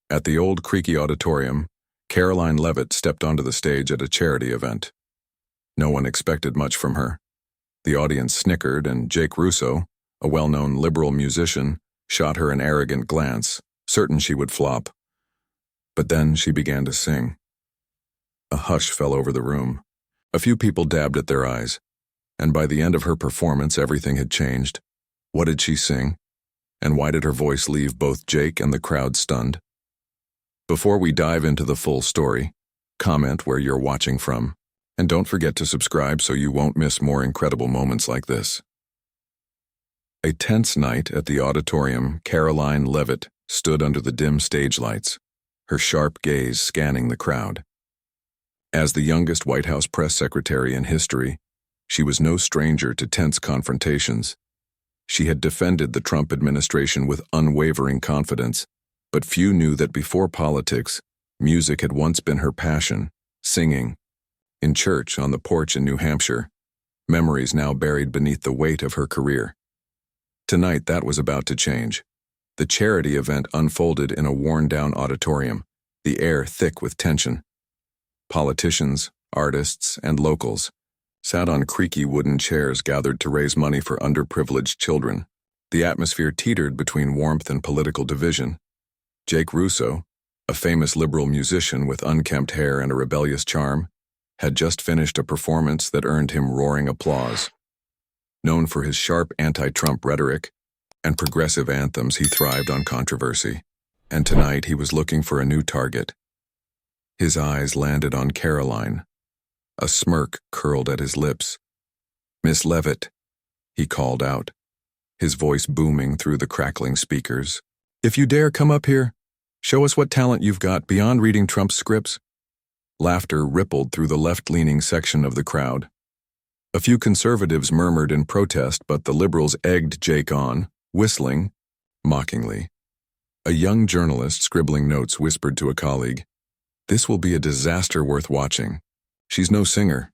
At the old creaky auditorium, Karoline Leavitt stepped onto the stage at a charity event. No one expected much from her. The audience snickered, and Jake Russo, a well-known liberal musician, shot her an arrogant glance, certain she would flop. But then she began to sing. A hush fell over the room. A few people dabbed at their eyes, and by the end of her performance everything had changed. What did she sing? And why did her voice leave both Jake and the crowd stunned? Before we dive into the full story, comment where you're watching from, and don't forget to subscribe so you won't miss more incredible moments like this. A tense night at the auditorium, Karoline Leavitt stood under the dim stage lights, her sharp gaze scanning the crowd. As the youngest White House press secretary in history, she was no stranger to tense confrontations. She had defended the Trump administration with unwavering confidence, but few knew that before politics, music had once been her passion, singing. In church, on the porch in New Hampshire, memories now buried beneath the weight of her career. Tonight that was about to change. The charity event unfolded in a worn-down auditorium, the air thick with tension. Politicians, artists, and locals sat on creaky wooden chairs gathered to raise money for underprivileged children. The atmosphere teetered between warmth and political division. Jake Russo, a famous liberal musician with unkempt hair and a rebellious charm, had just finished a performance that earned him roaring applause. Known for his sharp anti-Trump rhetoric and progressive anthems, he thrived on controversy, and tonight he was looking for a new target. His eyes landed on Karoline. A smirk curled at his lips. "Miss Leavitt," he called out, his voice booming through the crackling speakers. "If you dare come up here, show us what talent you've got beyond reading Trump's scripts." Laughter rippled through the left-leaning section of the crowd. A few conservatives murmured in protest, but the liberals egged Jake on, whistling mockingly. A young journalist scribbling notes whispered to a colleague, "This will be a disaster worth watching." She's no singer.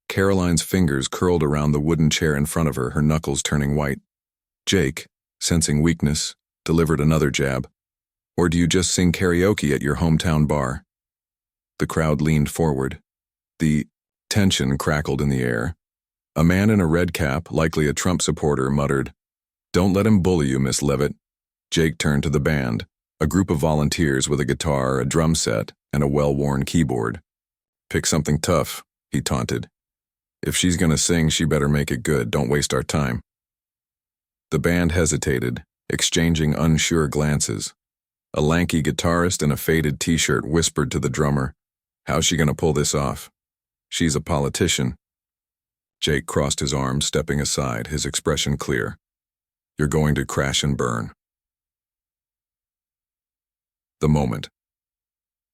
Karoline's fingers curled around the wooden chair in front of her, her knuckles turning white. Jake, sensing weakness, delivered another jab. "Or do you just sing karaoke at your hometown bar?" The crowd leaned forward. The tension crackled in the air. A man in a red cap, likely a Trump supporter, muttered, "Don't let him bully you, Miss Leavitt." Jake turned to the band, a group of volunteers with a guitar, a drum set, and a well-worn keyboard. "Pick something tough," he taunted. "If she's gonna sing, she better make it good. Don't waste our time." The band hesitated, exchanging unsure glances. A lanky guitarist in a faded t-shirt whispered to the drummer, "How's she gonna pull this off? She's a politician." Jake crossed his arms, stepping aside, his expression clear. "You're going to crash and burn." The moment.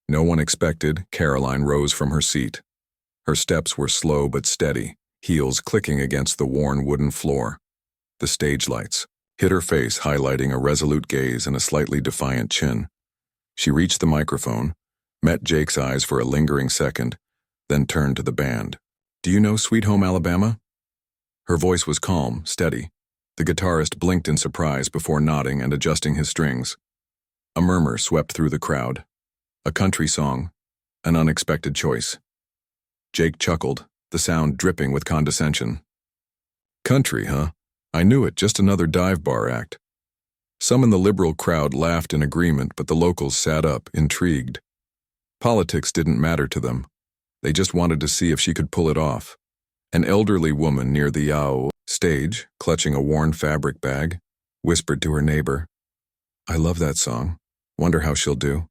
No one expected, Karoline rose from her seat. Her steps were slow but steady, heels clicking against the worn wooden floor. The stage lights hit her face, highlighting a resolute gaze and a slightly defiant chin. She reached the microphone, met Jake's eyes for a lingering second, then turned to the band. "Do you know Sweet Home Alabama?" Her voice was calm, steady. The guitarist blinked in surprise before nodding and adjusting his strings. A murmur swept through the crowd. A country song, an unexpected choice. Jake chuckled, the sound dripping with condescension. "Country, huh? I knew it, just another dive bar act." Some in the liberal crowd laughed in agreement, but the locals sat up, intrigued. Politics didn't matter to them. They just wanted to see if she could pull it off. An elderly woman near the stage, clutching a worn fabric bag, whispered to her neighbor, "I love that song. Wonder how she'll do."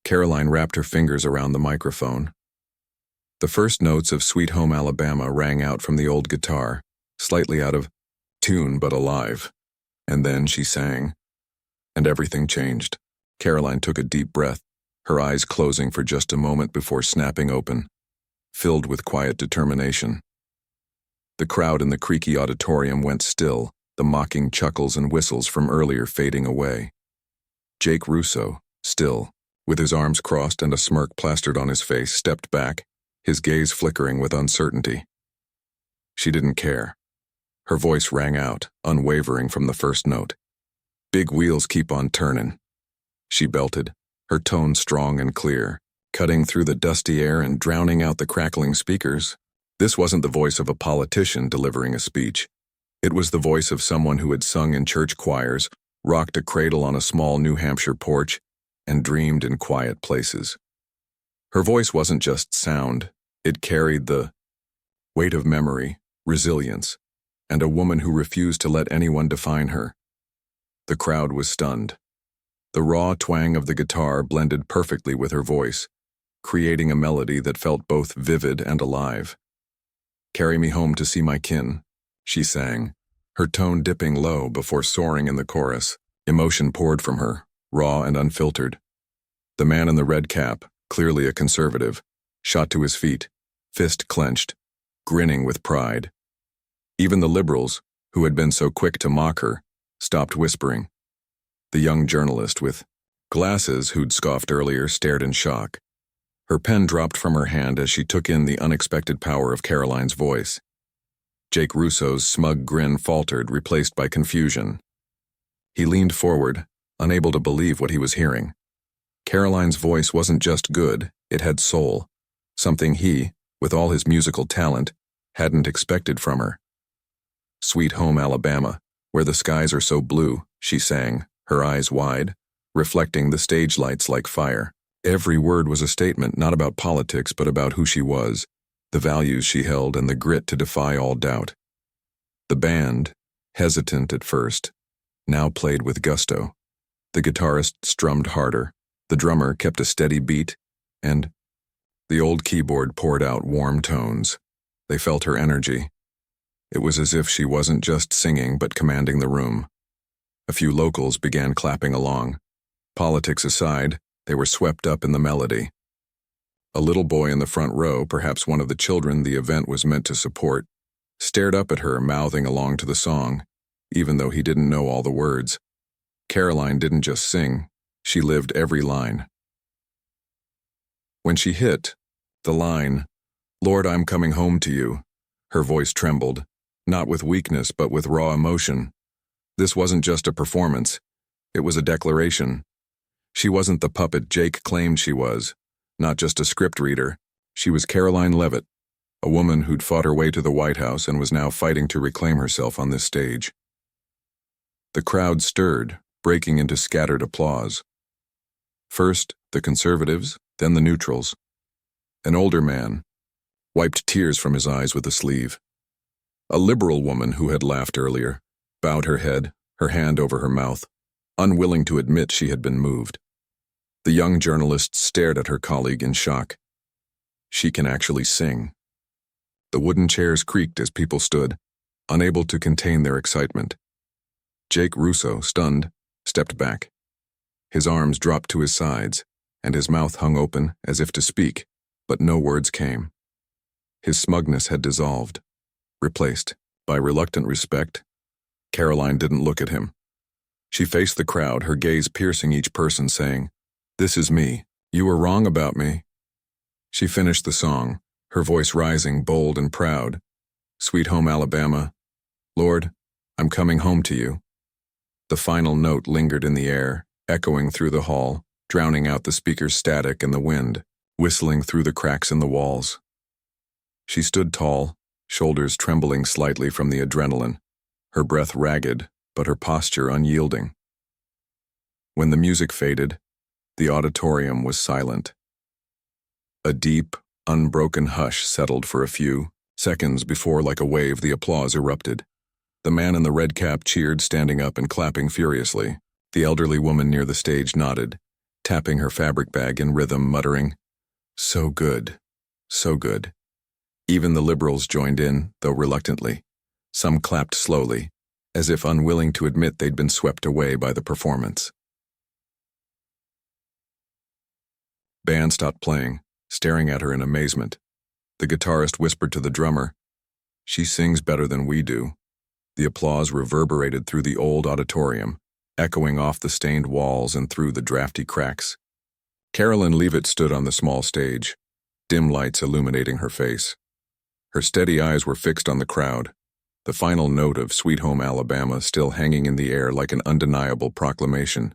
Karoline wrapped her fingers around the microphone. The first notes of Sweet Home Alabama rang out from the old guitar, slightly out of tune but alive. And then she sang. And everything changed. Karoline took a deep breath, her eyes closing for just a moment before snapping open, filled with quiet determination. The crowd in the creaky auditorium went still, the mocking chuckles and whistles from earlier fading away. Jake Russo, still, with his arms crossed and a smirk plastered on his face, stepped back, his gaze flickering with uncertainty. She didn't care. Her voice rang out, unwavering from the first note. "Big wheels keep on turning." she belted, her tone strong and clear, cutting through the dusty air and drowning out the crackling speakers. This wasn't the voice of a politician delivering a speech. It was the voice of someone who had sung in church choirs, rocked a cradle on a small New Hampshire porch, and dreamed in quiet places. Her voice wasn't just sound, it carried the weight of memory, resilience, and a woman who refused to let anyone define her. The crowd was stunned. The raw twang of the guitar blended perfectly with her voice, creating a melody that felt both vivid and alive. "Carry me home to see my kin," she sang, her tone dipping low before soaring in the chorus. Emotion poured from her, raw and unfiltered. The man in the red cap, clearly a conservative, shot to his feet, fist clenched, grinning with pride. Even the liberals, who had been so quick to mock her, stopped whispering. The young journalist with glasses who'd scoffed earlier stared in shock. Her pen dropped from her hand as she took in the unexpected power of Karoline's voice. Jake Russo's smug grin faltered, replaced by confusion. He leaned forward, unable to believe what he was hearing. Karoline's voice wasn't just good, it had soul, something he, with all his musical talent, hadn't expected from her. "Sweet home Alabama, where the skies are so blue," she sang, her eyes wide, reflecting the stage lights like fire. Every word was a statement not about politics but about who she was, the values she held, and the grit to defy all doubt. The band, hesitant at first, now played with gusto. The guitarist strummed harder, the drummer kept a steady beat, and the old keyboard poured out warm tones. They felt her energy. It was as if she wasn't just singing but commanding the room. A few locals began clapping along. Politics aside, they were swept up in the melody. A little boy in the front row, perhaps one of the children the event was meant to support, stared up at her, mouthing along to the song, even though he didn't know all the words. Karoline didn't just sing, she lived every line. When she hit the line, "Lord, I'm coming home to you," her voice trembled, not with weakness but with raw emotion. This wasn't just a performance, it was a declaration. She wasn't the puppet Jake claimed she was, not just a script reader. She was Karoline Leavitt, a woman who'd fought her way to the White House and was now fighting to reclaim herself on this stage. The crowd stirred, breaking into scattered applause. First, the conservatives, then the neutrals. An older man wiped tears from his eyes with a sleeve. A liberal woman who had laughed earlier bowed her head, her hand over her mouth, unwilling to admit she had been moved. The young journalist stared at her colleague in shock. She can actually sing. The wooden chairs creaked as people stood, unable to contain their excitement. Jake Russo, stunned, stepped back. His arms dropped to his sides, and his mouth hung open as if to speak, but no words came. His smugness had dissolved, replaced by reluctant respect. Karoline didn't look at him. She faced the crowd, her gaze piercing each person, saying, "This is me. You were wrong about me." She finished the song, her voice rising, bold and proud. "Sweet home Alabama. Lord, I'm coming home to you." The final note lingered in the air, echoing through the hall, drowning out the speaker's static and the wind, whistling through the cracks in the walls. She stood tall, shoulders trembling slightly from the adrenaline, her breath ragged, but her posture unyielding. When the music faded, the auditorium was silent. A deep, unbroken hush settled for a few seconds before, like a wave, the applause erupted. The man in the red cap cheered, standing up and clapping furiously. The elderly woman near the stage nodded, tapping her fabric bag in rhythm, muttering, "So good, so good." Even the liberals joined in, though reluctantly. Some clapped slowly, as if unwilling to admit they'd been swept away by the performance. Band stopped playing, staring at her in amazement. The guitarist whispered to the drummer, "She sings better than we do." The applause reverberated through the old auditorium, echoing off the stained walls and through the drafty cracks. Karoline Leavitt stood on the small stage, dim lights illuminating her face. Her steady eyes were fixed on the crowd, the final note of "Sweet Home Alabama" still hanging in the air like an undeniable proclamation.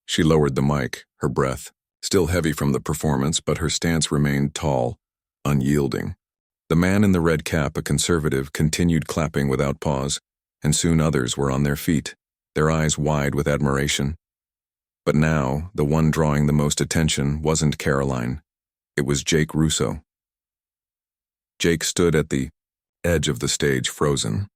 She lowered the mic, her breath still heavy from the performance, but her stance remained tall, unyielding. The man in the red cap, a conservative, continued clapping without pause, and soon others were on their feet, their eyes wide with admiration. But now, the one drawing the most attention wasn't Karoline. It was Jake Russo. Jake stood at the edge of the stage, frozen.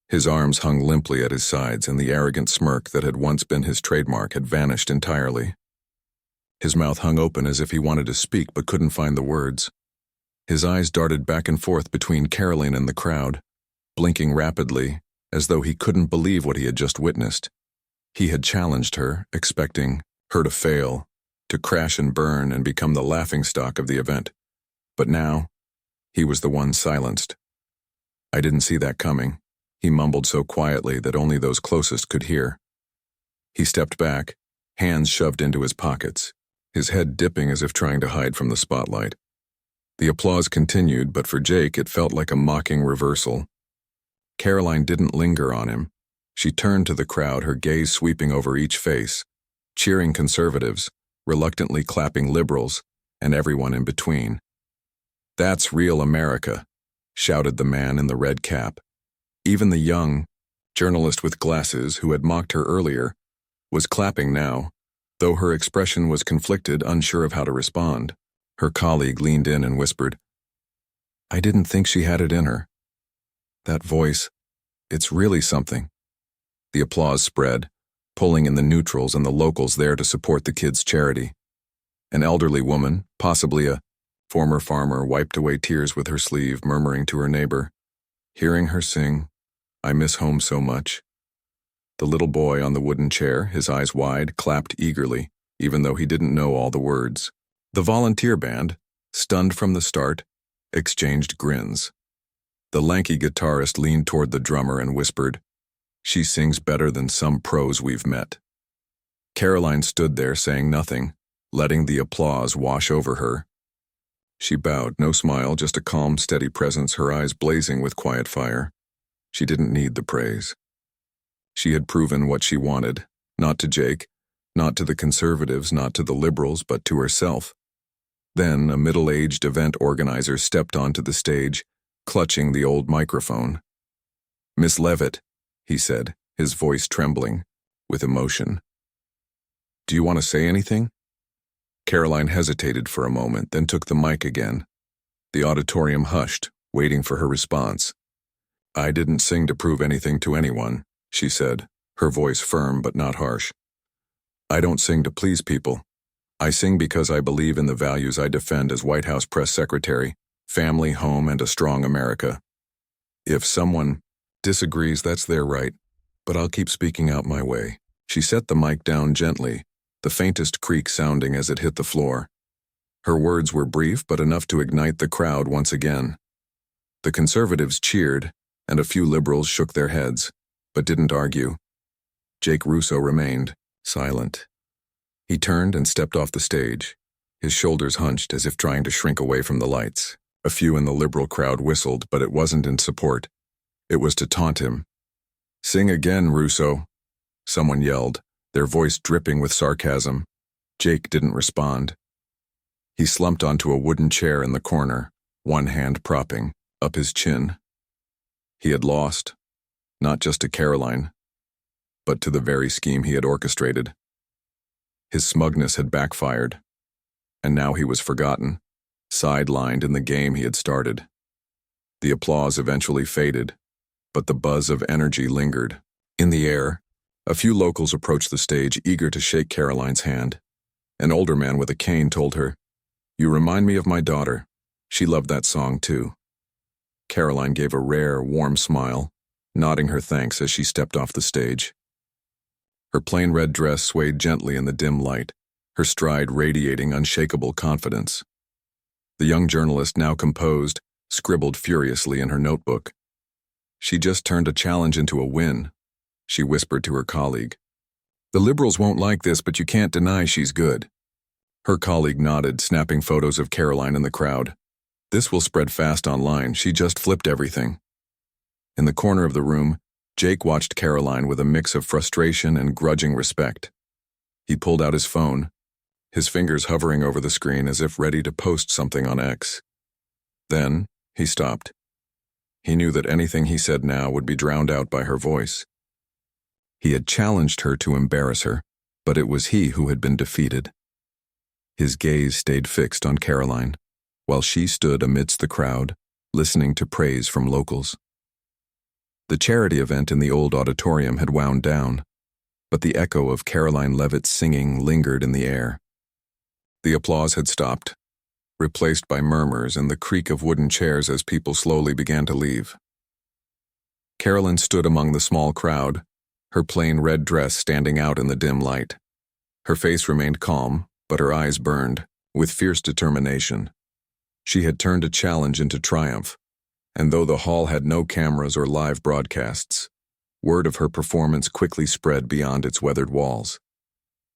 His arms hung limply at his sides, and the arrogant smirk that had once been his trademark had vanished entirely. His mouth hung open as if he wanted to speak but couldn't find the words. His eyes darted back and forth between Karoline and the crowd, blinking rapidly, as though he couldn't believe what he had just witnessed. He had challenged her, expecting her to fail, to crash and burn and become the laughingstock of the event. But now, he was the one silenced. "I didn't see that coming," he mumbled so quietly that only those closest could hear. He stepped back, hands shoved into his pockets, his head dipping as if trying to hide from the spotlight. The applause continued, but for Jake it felt like a mocking reversal. Karoline didn't linger on him. She turned to the crowd, her gaze sweeping over each face, cheering conservatives, reluctantly clapping liberals, and everyone in between. "That's real America," shouted the man in the red cap. Even the young journalist with glasses who had mocked her earlier was clapping now, though her expression was conflicted, unsure of how to respond. Her colleague leaned in and whispered, "I didn't think she had it in her. That voice, it's really something." The applause spread, pulling in the neutrals and the locals there to support the kids' charity. An elderly woman, possibly a former farmer, wiped away tears with her sleeve, murmuring to her neighbor, hearing her sing, "I miss home so much." The little boy on the wooden chair, his eyes wide, clapped eagerly, even though he didn't know all the words. The volunteer band, stunned from the start, exchanged grins. The lanky guitarist leaned toward the drummer and whispered, "She sings better than some pros we've met." Karoline stood there saying nothing, letting the applause wash over her. She bowed, no smile, just a calm, steady presence, her eyes blazing with quiet fire. She didn't need the praise. She had proven what she wanted, not to Jake, not to the conservatives, not to the liberals, but to herself. Then a middle-aged event organizer stepped onto the stage, clutching the old microphone. "Miss Leavitt," he said, his voice trembling with emotion. "Do you want to say anything?" Karoline hesitated for a moment, then took the mic again. The auditorium hushed, waiting for her response. "I didn't sing to prove anything to anyone," she said, her voice firm but not harsh. "I don't sing to please people. I sing because I believe in the values I defend as White House press secretary, family, home, and a strong America. If someone disagrees, that's their right, but I'll keep speaking out my way." She set the mic down gently, the faintest creak sounding as it hit the floor. Her words were brief but enough to ignite the crowd once again. The conservatives cheered, and a few liberals shook their heads, but didn't argue. Jake Russo remained silent. He turned and stepped off the stage, his shoulders hunched as if trying to shrink away from the lights. A few in the liberal crowd whistled, but it wasn't in support. It was to taunt him. "Sing again, Russo," someone yelled, their voice dripping with sarcasm. Jake didn't respond. He slumped onto a wooden chair in the corner, one hand propping up his chin. He had lost, not just to Karoline, but to the very scheme he had orchestrated. His smugness had backfired, and now he was forgotten, sidelined in the game he had started. The applause eventually faded, but the buzz of energy lingered. In the air, a few locals approached the stage, eager to shake Karoline's hand. An older man with a cane told her, "You remind me of my daughter. She loved that song too." Karoline gave a rare, warm smile, nodding her thanks as she stepped off the stage. Her plain red dress swayed gently in the dim light, her stride radiating unshakable confidence. The young journalist, now composed, scribbled furiously in her notebook. "She just turned a challenge into a win," she whispered to her colleague. "The liberals won't like this, but you can't deny she's good." Her colleague nodded, snapping photos of Karoline in the crowd. "This will spread fast online. She just flipped everything." In the corner of the room, Jake watched Karoline with a mix of frustration and grudging respect. He pulled out his phone, his fingers hovering over the screen as if ready to post something on X. Then, he stopped. He knew that anything he said now would be drowned out by her voice. He had challenged her to embarrass her, but it was he who had been defeated. His gaze stayed fixed on Karoline, while she stood amidst the crowd, listening to praise from locals. The charity event in the old auditorium had wound down, but the echo of Karoline Leavitt's singing lingered in the air. The applause had stopped, replaced by murmurs and the creak of wooden chairs as people slowly began to leave. Karoline stood among the small crowd, her plain red dress standing out in the dim light. Her face remained calm, but her eyes burned, with fierce determination. She had turned a challenge into triumph, and though the hall had no cameras or live broadcasts, word of her performance quickly spread beyond its weathered walls.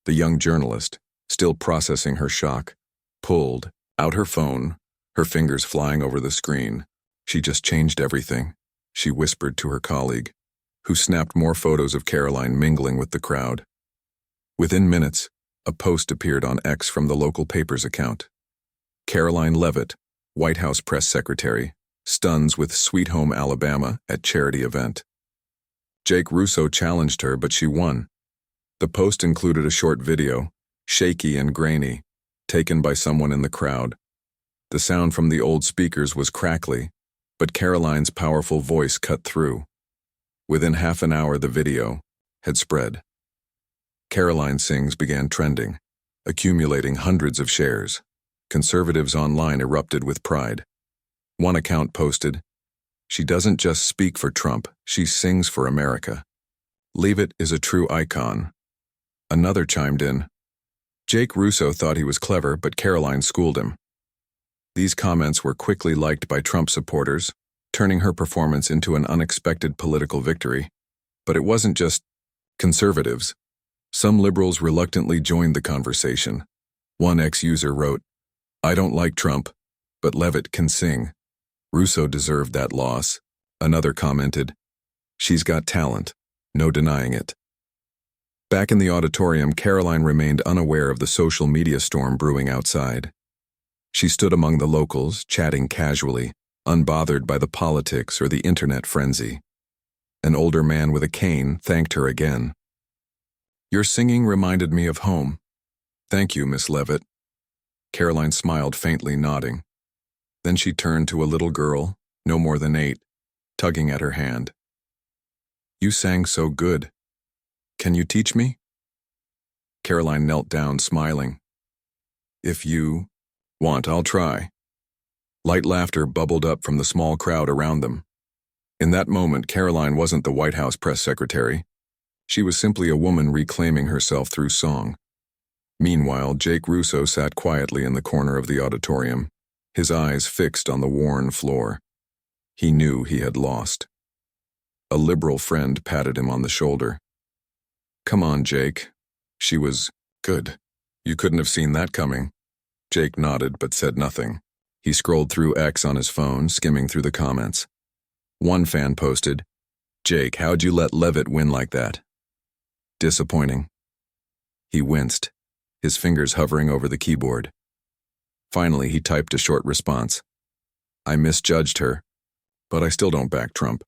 The young journalist, still processing her shock, pulled out her phone, her fingers flying over the screen. "She just changed everything," she whispered to her colleague, who snapped more photos of Karoline mingling with the crowd. Within minutes, a post appeared on X from the local paper's account. Karoline Leavitt, White House press secretary, stuns with Sweet Home Alabama at charity event. Jake Russo challenged her, but she won. The post included a short video, shaky and grainy, taken by someone in the crowd. The sound from the old speakers was crackly, but Karoline's powerful voice cut through. Within half an hour, the video had spread. Karoline Sings began trending, accumulating hundreds of shares. Conservatives online erupted with pride. One account posted, "She doesn't just speak for Trump, she sings for America. Leavitt is a true icon." Another chimed in, "Jake Russo thought he was clever, but Karoline schooled him." These comments were quickly liked by Trump supporters, turning her performance into an unexpected political victory. But it wasn't just conservatives. Some liberals reluctantly joined the conversation. One ex-user wrote, "I don't like Trump, but Leavitt can sing. Russo deserved that loss." Another commented, "She's got talent, no denying it." Back in the auditorium, Karoline remained unaware of the social media storm brewing outside. She stood among the locals, chatting casually, unbothered by the politics or the internet frenzy. An older man with a cane thanked her again. "Your singing reminded me of home. Thank you, Miss Leavitt." Karoline smiled faintly, nodding. Then she turned to a little girl, no more than 8, tugging at her hand. "You sang so good. Can you teach me?" Karoline knelt down, smiling. "If you want, I'll try." Light laughter bubbled up from the small crowd around them. In that moment, Karoline wasn't the White House press secretary. She was simply a woman reclaiming herself through song. Meanwhile, Jake Russo sat quietly in the corner of the auditorium, his eyes fixed on the worn floor. He knew he had lost. A liberal friend patted him on the shoulder. "Come on, Jake." She was good. "You couldn't have seen that coming." Jake nodded but said nothing. He scrolled through X on his phone, skimming through the comments. One fan posted, "Jake, how'd you let Leavitt win like that?" "Disappointing." He winced, his fingers hovering over the keyboard. Finally, he typed a short response. "I misjudged her, but I still don't back Trump."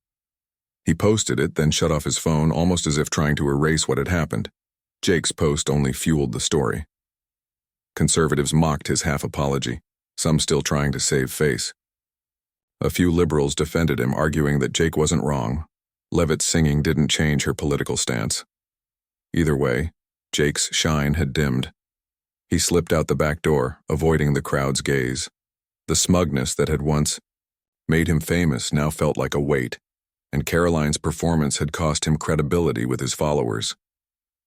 He posted it, then shut off his phone, almost as if trying to erase what had happened. Jake's post only fueled the story. Conservatives mocked his half-apology, some still trying to save face. A few liberals defended him, arguing that Jake wasn't wrong. Leavitt's singing didn't change her political stance. Either way, Jake's shine had dimmed. He slipped out the back door, avoiding the crowd's gaze. The smugness that had once made him famous now felt like a weight, and Karoline's performance had cost him credibility with his followers.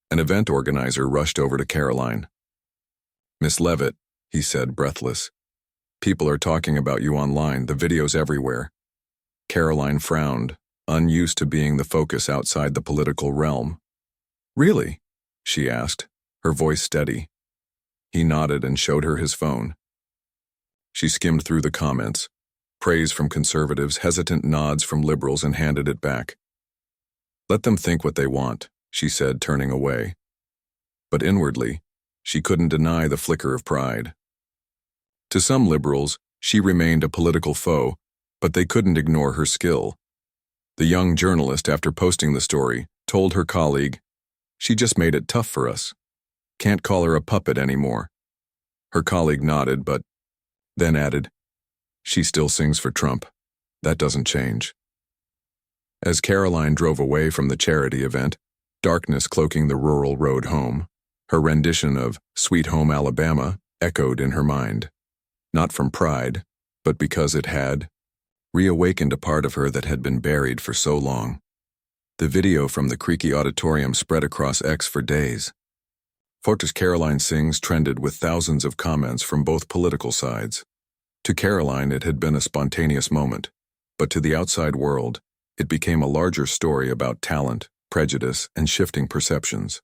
An event organizer rushed over to Karoline. "Miss Leavitt," he said, breathless. "People are talking about you online, the videos everywhere." Karoline frowned, unused to being the focus outside the political realm. "Really?" she asked, her voice steady. He nodded and showed her his phone. She skimmed through the comments, praise from conservatives, hesitant nods from liberals, and handed it back. "Let them think what they want," she said, turning away. but inwardly, she couldn't deny the flicker of pride. To some liberals, she remained a political foe, but they couldn't ignore her skill. The young journalist, after posting the story, told her colleague, "She just made it tough for us. Can't call her a puppet anymore." Her colleague nodded, but then added, "She still sings for Trump. That doesn't change." As Karoline drove away from the charity event, darkness cloaking the rural road home, her rendition of Sweet Home Alabama echoed in her mind. Not from pride, but because it had reawakened a part of her that had been buried for so long. The video from the creaky auditorium spread across X for days. Photos Karoline Sings trended with thousands of comments from both political sides. To Karoline, it had been a spontaneous moment, but to the outside world, it became a larger story about talent, prejudice, and shifting perceptions.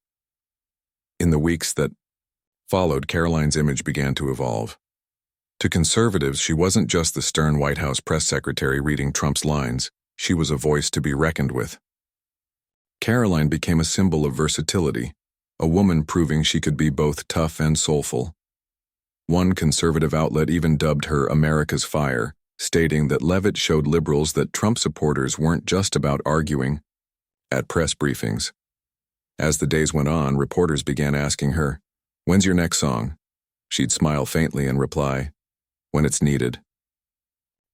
In the weeks that followed, Karoline's image began to evolve. To conservatives, she wasn't just the stern White House press secretary reading Trump's lines, she was a voice to be reckoned with. Karoline became a symbol of versatility, a woman proving she could be both tough and soulful. One conservative outlet even dubbed her America's Fire, stating that Leavitt showed liberals that Trump supporters weren't just about arguing at press briefings. As the days went on, reporters began asking her, "When's your next song?" She'd smile faintly and reply, "When it's needed."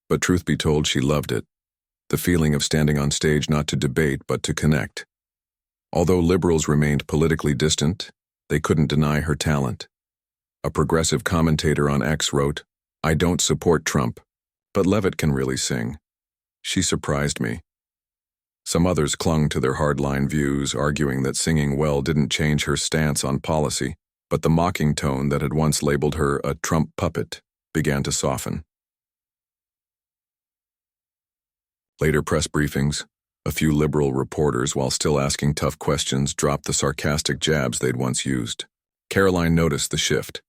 But truth be told, she loved it. The feeling of standing on stage not to debate but to connect. Although liberals remained politically distant, they couldn't deny her talent. A progressive commentator on X wrote, "I don't support Trump, but Leavitt can really sing. She surprised me." Some others clung to their hardline views, arguing that singing well didn't change her stance on policy, but the mocking tone that had once labeled her a Trump puppet began to soften. Later press briefings, a few liberal reporters, while still asking tough questions, dropped the sarcastic jabs they'd once used. Karoline noticed the shift.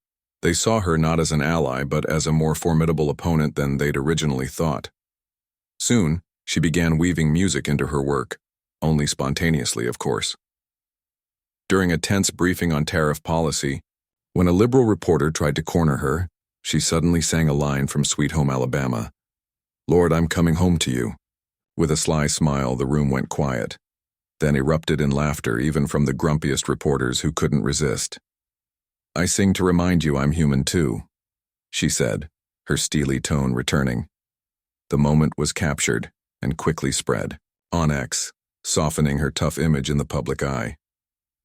They saw her not as an ally, but as a more formidable opponent than they'd originally thought. Soon, she began weaving music into her work, only spontaneously, of course. During a tense briefing on tariff policy, when a liberal reporter tried to corner her, she suddenly sang a line from Sweet Home Alabama. "Lord, I'm coming home to you." With a sly smile, the room went quiet, then erupted in laughter even from the grumpiest reporters who couldn't resist. "I sing to remind you I'm human too," she said, her steely tone returning. The moment was captured and quickly spread on X, softening her tough image in the public eye.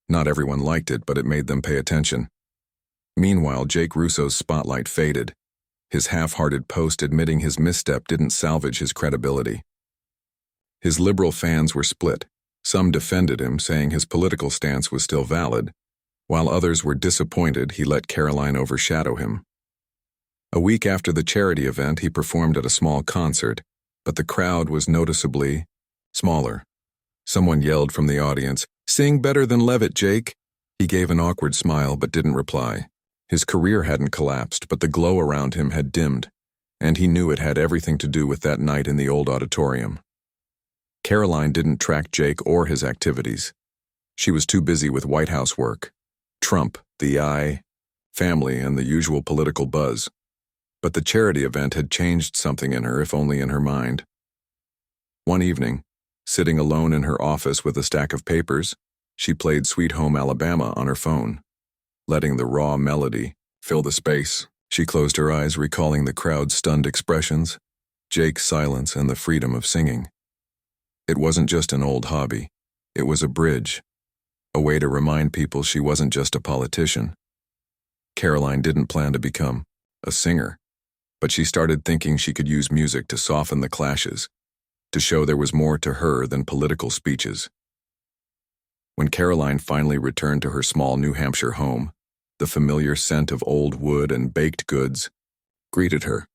Not everyone liked it, but it made them pay attention. Meanwhile, Jake Russo's spotlight faded. His half-hearted post admitting his misstep didn't salvage his credibility. His liberal fans were split. Some defended him, saying his political stance was still valid, while others were disappointed he let Karoline overshadow him. A week after the charity event, he performed at a small concert, but the crowd was noticeably smaller. Someone yelled from the audience, "Sing better than Leavitt, Jake." He gave an awkward smile but didn't reply. His career hadn't collapsed, but the glow around him had dimmed, and he knew it had everything to do with that night in the old auditorium. Karoline didn't track Jake or his activities. She was too busy with White House work, Trump, the eye, family, and the usual political buzz. But the charity event had changed something in her, if only in her mind. One evening, sitting alone in her office with a stack of papers, she played Sweet Home Alabama on her phone. Letting the raw melody fill the space, she closed her eyes, recalling the crowd's stunned expressions, Jake's silence, and the freedom of singing. It wasn't just an old hobby. It was a bridge, a way to remind people she wasn't just a politician. Karoline didn't plan to become a singer, but she started thinking she could use music to soften the clashes, to show there was more to her than political speeches. When Karoline finally returned to her small New Hampshire home, the familiar scent of old wood and baked goods greeted her.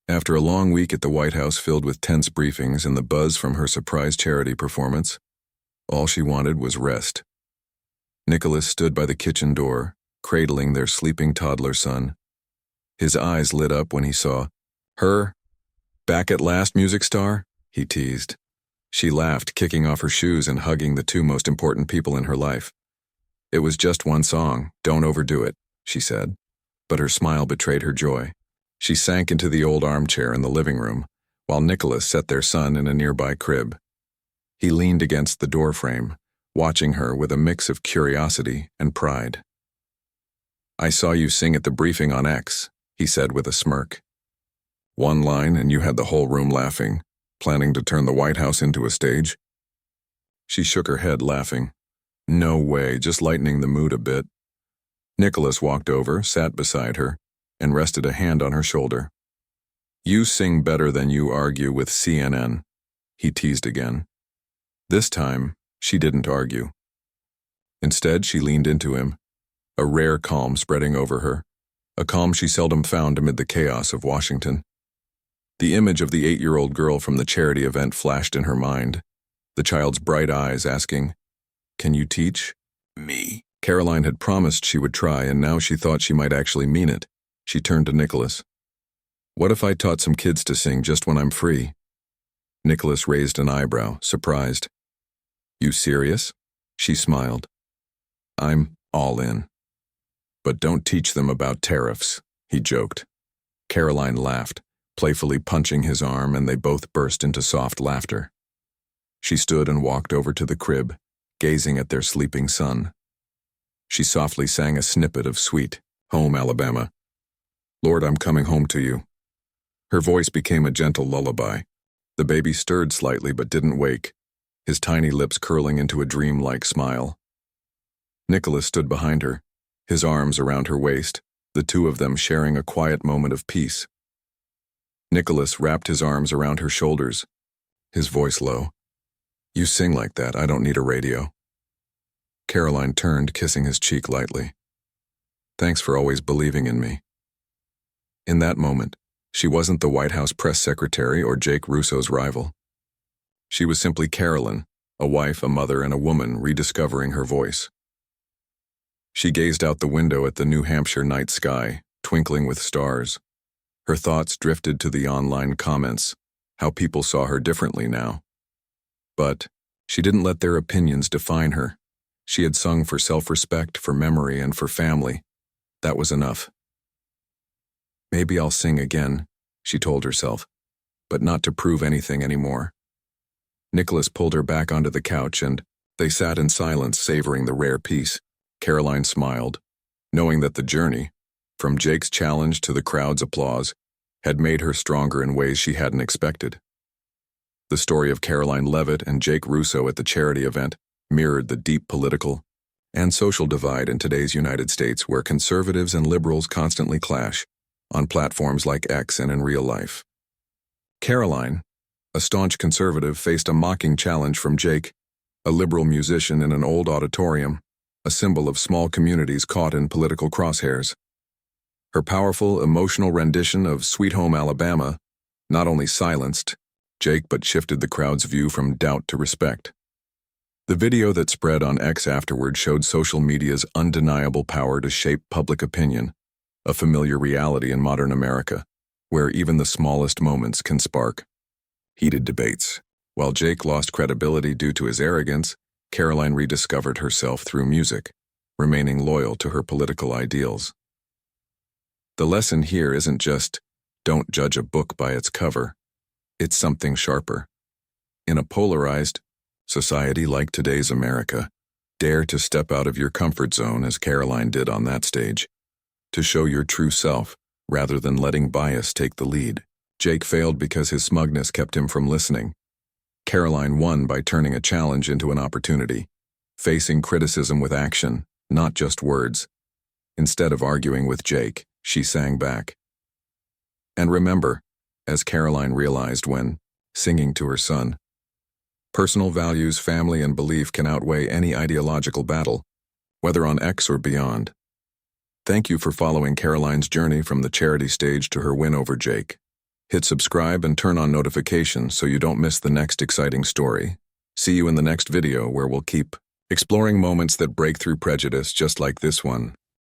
After a long week at the White House filled with tense briefings and the buzz from her surprise charity performance, all she wanted was rest. Nicholas stood by the kitchen door, cradling their sleeping toddler son. His eyes lit up when he saw her. "Back at last, music star?" he teased. She laughed, kicking off her shoes and hugging the two most important people in her life. It was just one song, don't overdo it, she said. But her smile betrayed her joy. She sank into the old armchair in the living room, while Nicholas set their son in a nearby crib. He leaned against the doorframe, watching her with a mix of curiosity and pride. I saw you sing at the briefing on X, he said with a smirk. One line and you had the whole room laughing, planning to turn the White House into a stage? She shook her head, laughing. No way, just lightening the mood a bit. Nicholas walked over, sat beside her, and rested a hand on her shoulder. You sing better than you argue with CNN, he teased again. This time, she didn't argue. Instead, she leaned into him, a rare calm spreading over her, a calm she seldom found amid the chaos of Washington. The image of the 8-year-old girl from the charity event flashed in her mind, the child's bright eyes asking, Can you teach? Me. Karoline had promised she would try, and now she thought she might actually mean it. She turned to Nicholas. What if I taught some kids to sing just when I'm free? Nicholas raised an eyebrow, surprised. You serious? She smiled. I'm all in. But don't teach them about tariffs, he joked. Karoline laughed, playfully punching his arm, and they both burst into soft laughter. She stood and walked over to the crib, gazing at their sleeping son. She softly sang a snippet of Sweet Home Alabama. Lord, I'm coming home to you. Her voice became a gentle lullaby. The baby stirred slightly but didn't wake, his tiny lips curling into a dreamlike smile. Nicholas stood behind her, his arms around her waist, the two of them sharing a quiet moment of peace. Nicholas wrapped his arms around her shoulders, his voice low. You sing like that, I don't need a radio. Karoline turned, kissing his cheek lightly. Thanks for always believing in me. In that moment, she wasn't the White House press secretary or Jake Russo's rival. She was simply Karoline, a wife, a mother, and a woman rediscovering her voice. She gazed out the window at the New Hampshire night sky, twinkling with stars. Her thoughts drifted to the online comments, how people saw her differently now. But she didn't let their opinions define her. She had sung for self-respect, for memory, and for family. That was enough. Maybe I'll sing again, she told herself, but not to prove anything anymore. Nicholas pulled her back onto the couch, and they sat in silence, savoring the rare peace. Karoline smiled, knowing that the journey, from Jake's challenge to the crowd's applause, had made her stronger in ways she hadn't expected. The story of Karoline Leavitt and Jake Russo at the charity event mirrored the deep political and social divide in today's United States, where conservatives and liberals constantly clash on platforms like X and in real life. Karoline, a staunch conservative, faced a mocking challenge from Jake, a liberal musician in an old auditorium, a symbol of small communities caught in political crosshairs. Her powerful, emotional rendition of Sweet Home Alabama not only silenced Jake but shifted the crowd's view from doubt to respect. The video that spread on X afterward showed social media's undeniable power to shape public opinion, a familiar reality in modern America, where even the smallest moments can spark heated debates. While Jake lost credibility due to his arrogance, Karoline rediscovered herself through music, remaining loyal to her political ideals. The lesson here isn't just, don't judge a book by its cover. It's something sharper. In a polarized society like today's America, dare to step out of your comfort zone as Karoline did on that stage, to show your true self rather than letting bias take the lead. Jake failed because his smugness kept him from listening. Karoline won by turning a challenge into an opportunity, facing criticism with action, not just words. Instead of arguing with Jake, she sang back. And remember, as Karoline realized when singing to her son, personal values, family, and belief can outweigh any ideological battle, whether on X or beyond. Thank you for following Karoline's journey from the charity stage to her win over Jake. Hit subscribe and turn on notifications so you don't miss the next exciting story. See you in the next video, where we'll keep exploring moments that break through prejudice, just like this one.